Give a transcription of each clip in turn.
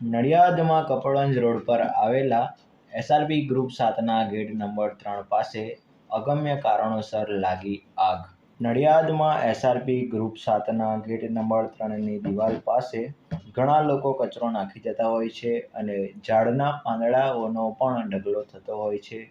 નડિયાદમાં Kapadvanj road પર આવેલા SRP group 7ના gate number 3 પાસે અગમ્ય કારણોસર લાગી આગ। નડિયાદમાં એસઆરપી ગ્રુપ 7ના ગેટ નંબર 3ની દિવાલ પાસે ઘણા લોકો કચરો નાખી જતા હોય છે અને ઝાડના પાંદડાઓનો પણ ઢગલો થતો હોય છે।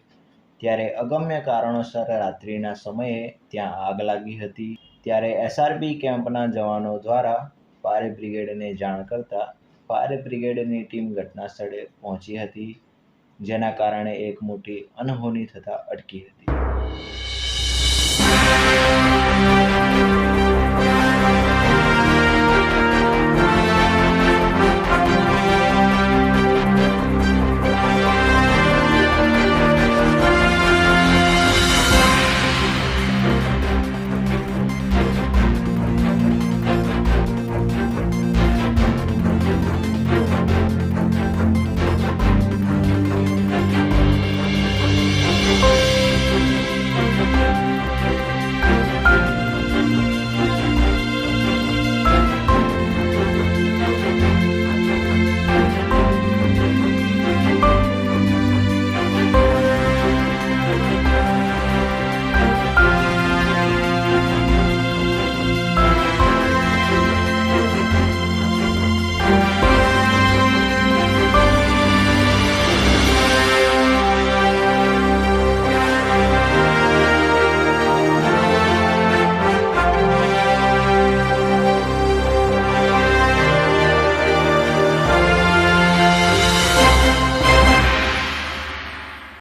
ત્યારે અગમ્ય કારણોસર રાત્રિના સમયે ત્યાં આગ લાગી હતી। ત્યારે એસઆરપી કેમ્પના જવાનો દ્વારા ફાયર બ્રિગેડને જાણ કરતા ફાયર બ્રિગેડની ટીમ ઘટના સ્થળે પહોંચી હતી, જેના કારણે એક મોટી અનહોની થતા અટકી હતી।